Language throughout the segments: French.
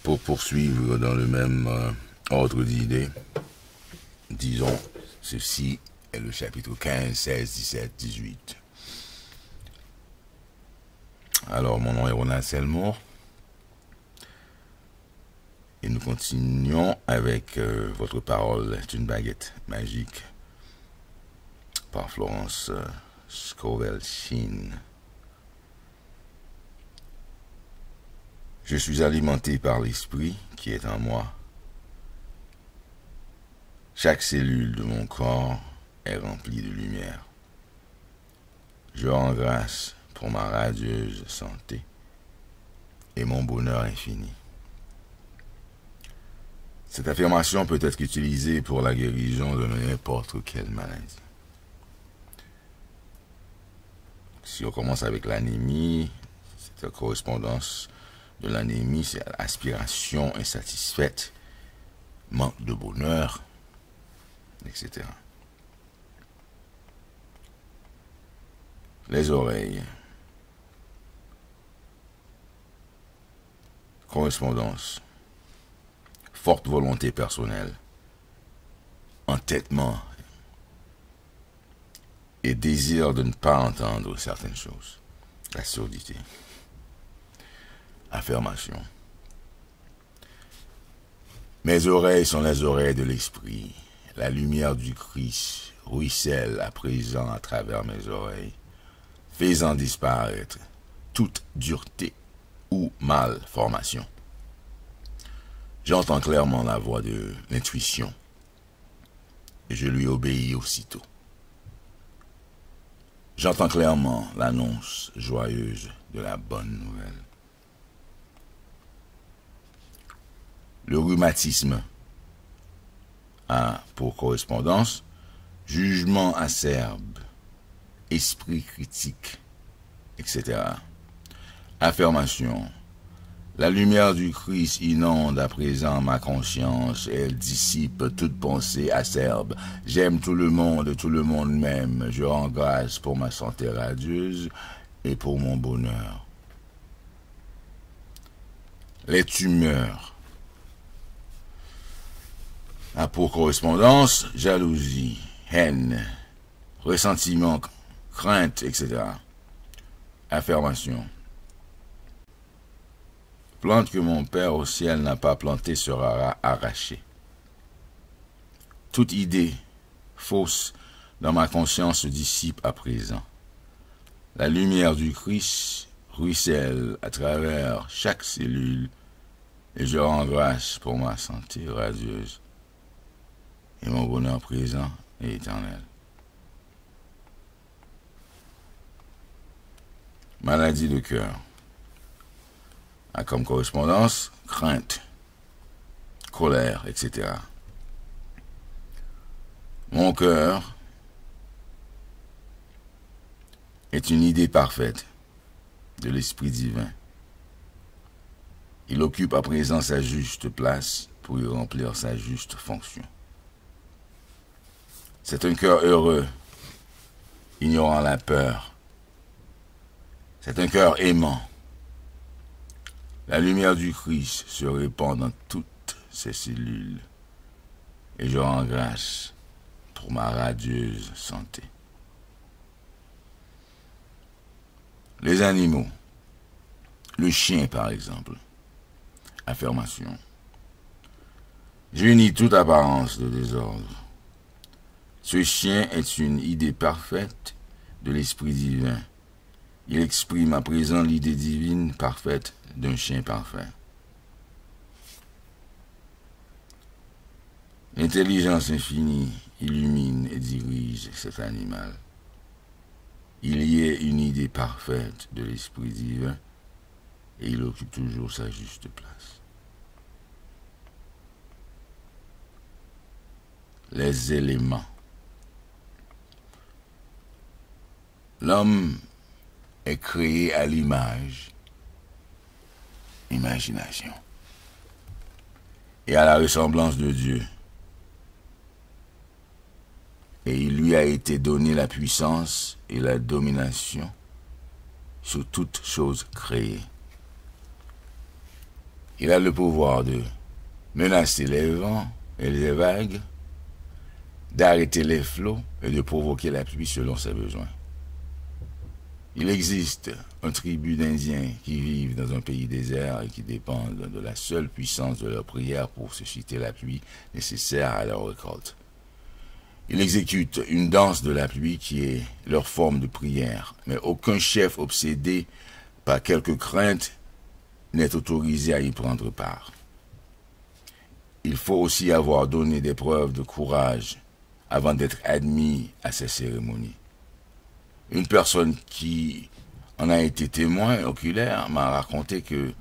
Pour poursuivre dans le même ordre d'idées, disons, ceci est le chapitre 15, 16, 17, 18. Alors, mon nom est Ronald Selmour. Et nous continuons avec votre parole est une baguette magique par Florence Scovel Sheen. Je suis alimenté par l'esprit qui est en moi. Chaque cellule de mon corps est remplie de lumière. Je rends grâce pour ma radieuse santé et mon bonheur infini. Cette affirmation peut être utilisée pour la guérison de n'importe quelle maladie. Si on commence avec l'anémie, cette correspondance de l'anémie, c'est aspiration insatisfaite, manque de bonheur, etc. Les oreilles. Correspondance. Forte volonté personnelle. Entêtement. Et désir de ne pas entendre certaines choses. La surdité. Affirmation. Mes oreilles sont les oreilles de l'esprit. La lumière du Christ ruisselle à présent à travers mes oreilles, faisant disparaître toute dureté ou malformation. J'entends clairement la voix de l'intuition et je lui obéis aussitôt. J'entends clairement l'annonce joyeuse de la bonne nouvelle. Le rhumatisme a pour correspondance jugement acerbe, esprit critique, etc. Affirmation. La lumière du Christ inonde à présent ma conscience et elle dissipe toute pensée acerbe. J'aime tout le monde m'aime. Je rends grâce pour ma santé radieuse et pour mon bonheur. Les tumeurs a pour correspondance jalousie, haine, ressentiment, crainte, etc. Affirmation. Plante que mon Père au ciel n'a pas plantée sera arrachée. Toute idée fausse dans ma conscience se dissipe à présent. La lumière du Christ ruisselle à travers chaque cellule et je rends grâce pour ma santé radieuse et mon bonheur présent et éternel. Maladie de cœur a comme correspondance crainte, colère, etc. Mon cœur est une idée parfaite de l'Esprit divin. Il occupe à présent sa juste place pour y remplir sa juste fonction. C'est un cœur heureux, ignorant la peur. C'est un cœur aimant. La lumière du Christ se répand dans toutes ses cellules et je rends grâce pour ma radieuse santé. Les animaux, le chien par exemple, affirmation. J'unis toute apparence de désordre. Ce chien est une idée parfaite de l'Esprit divin. Il exprime à présent l'idée divine parfaite d'un chien parfait. L'intelligence infinie illumine et dirige cet animal. Il y est une idée parfaite de l'Esprit divin et il occupe toujours sa juste place. Les éléments. L'homme est créé à l'image, imagination, et à la ressemblance de Dieu. Et il lui a été donné la puissance et la domination sur toute chose créée. Il a le pouvoir de menacer les vents et les vagues, d'arrêter les flots et de provoquer la pluie selon ses besoins. Il existe un tribu d'Indiens qui vivent dans un pays désert et qui dépendent de la seule puissance de leur prière pour susciter la pluie nécessaire à leur récolte. Ils exécutent une danse de la pluie qui est leur forme de prière, mais aucun chef obsédé par quelque crainte n'est autorisé à y prendre part. Il faut aussi avoir donné des preuves de courage avant d'être admis à ces cérémonies. Une personne qui en a été témoin oculaire m'a raconté que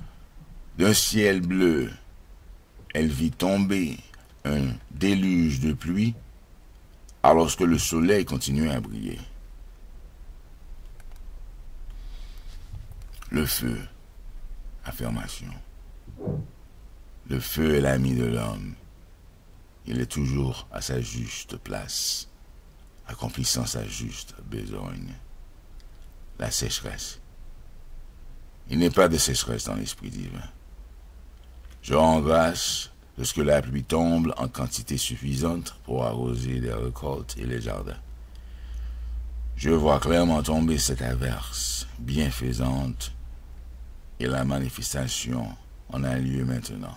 d'un ciel bleu, elle vit tomber un déluge de pluie alors que le soleil continuait à briller. Le feu, affirmation. Le feu est l'ami de l'homme. Il est toujours à sa juste place, accomplissant sa juste besogne. La sécheresse. Il n'est pas de sécheresse dans l'esprit divin. Je rends grâce de ce que la pluie tombe en quantité suffisante pour arroser les récoltes et les jardins. Je vois clairement tomber cette averse bienfaisante et la manifestation en a lieu maintenant.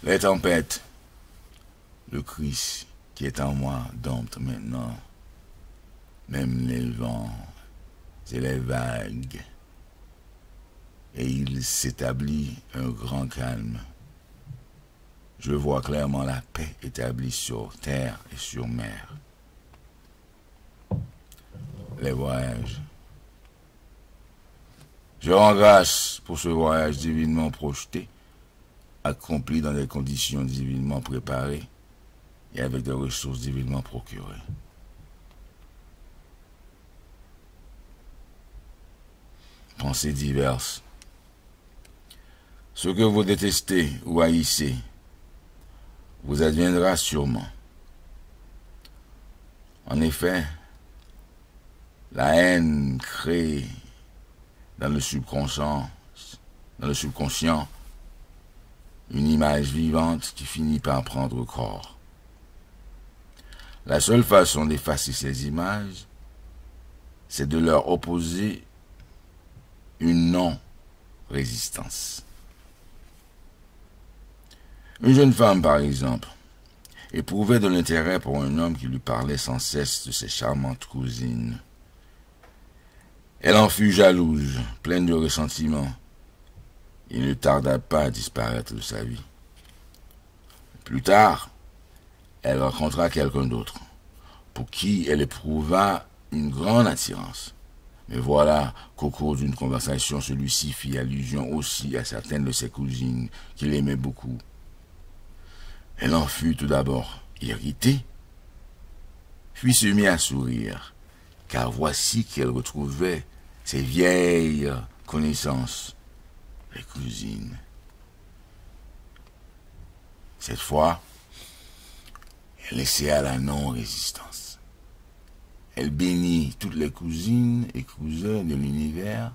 Les tempêtes, le Christ qui est en moi dompte maintenant, même les vents et les vagues, et il s'établit un grand calme. Je vois clairement la paix établie sur terre et sur mer. Les voyages. Je rends grâce pour ce voyage divinement projeté, accompli dans des conditions divinement préparées et avec des ressources divinement procurées. Pensées diverses. Ce que vous détestez ou haïssez vous adviendra sûrement. En effet, la haine crée dans le subconscient une image vivante qui finit par prendre corps. La seule façon d'effacer ces images, c'est de leur opposer une non-résistance. Une jeune femme, par exemple, éprouvait de l'intérêt pour un homme qui lui parlait sans cesse de ses charmantes cousines. Elle en fut jalouse, pleine de ressentiment. Il ne tarda pas à disparaître de sa vie. Plus tard, elle rencontra quelqu'un d'autre, pour qui elle éprouva une grande attirance. Mais voilà qu'au cours d'une conversation, celui-ci fit allusion aussi à certaines de ses cousines qu'il aimait beaucoup. Elle en fut tout d'abord irritée, puis se mit à sourire, car voici qu'elle retrouvait ses vieilles connaissances, les cousines. Cette fois, elle essaya la non-résistance. Elle bénit toutes les cousines et cousins de l'univers.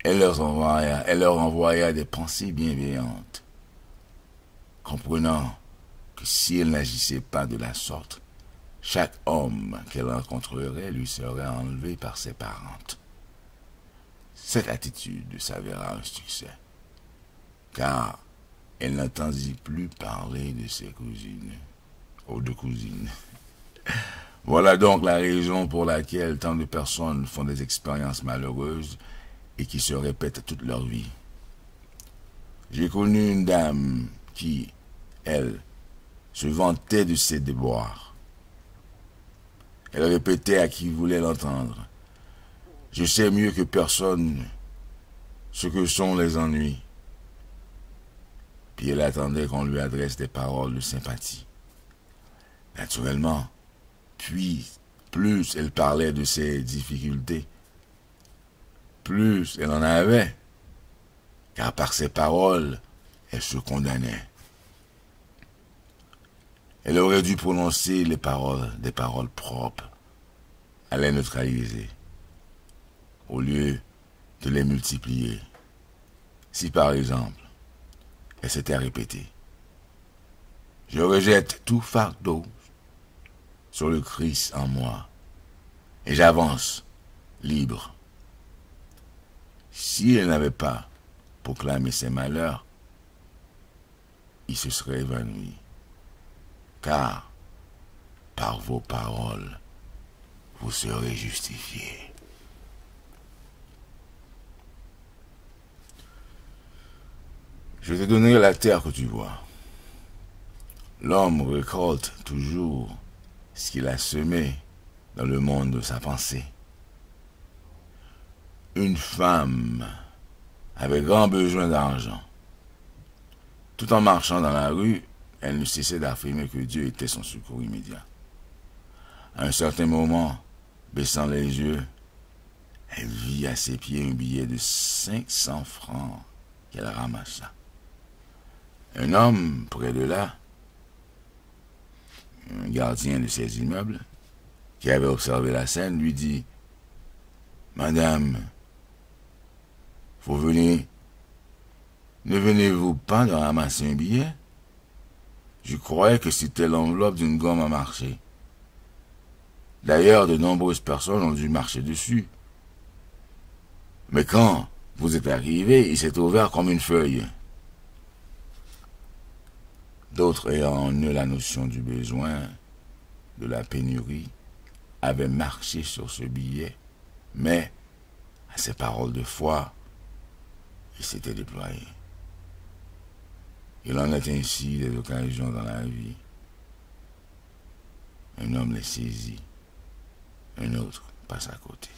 Elle leur envoya des pensées bienveillantes, comprenant que si elle n'agissait pas de la sorte, chaque homme qu'elle rencontrerait lui serait enlevé par ses parentes. Cette attitude s'avéra un succès, car elle n'entendit plus parler de ses cousines, ou de cousines. Voilà donc la raison pour laquelle tant de personnes font des expériences malheureuses et qui se répètent toute leur vie. J'ai connu une dame qui, elle, se vantait de ses déboires. Elle répétait à qui voulait l'entendre: « Je sais mieux que personne ce que sont les ennuis. » Puis elle attendait qu'on lui adresse des paroles de sympathie. Naturellement, puis plus elle parlait de ses difficultés, plus elle en avait, car par ses paroles, elle se condamnait. Elle aurait dû prononcer des paroles propres, à les neutraliser, au lieu de les multiplier. Si par exemple, elle s'était répétée, je rejette tout fardeau sur le Christ en moi et j'avance libre. Si elle n'avait pas proclamé ses malheurs, il se serait évanoui. Car par vos paroles, vous serez justifiés. Je te donnerai la terre que tu vois. L'homme récolte toujours ce qu'il a semé dans le monde de sa pensée. Une femme avait grand besoin d'argent. Tout en marchant dans la rue, elle ne cessait d'affirmer que Dieu était son secours immédiat. À un certain moment, baissant les yeux, elle vit à ses pieds un billet de 500 francs qu'elle ramassa. Un homme près de là, un gardien de ces immeubles, qui avait observé la scène, lui dit « Madame, ne venez-vous pas de ramasser un billet? Je croyais que c'était l'enveloppe d'une gomme à marcher. D'ailleurs, de nombreuses personnes ont dû marcher dessus. Mais quand vous êtes arrivé, il s'est ouvert comme une feuille. » D'autres ayant en eux la notion du besoin, de la pénurie, avaient marché sur ce billet, mais à ces paroles de foi, ils s'étaient déployés. Il en est ainsi des occasions dans la vie. Un homme les saisit, un autre passe à côté.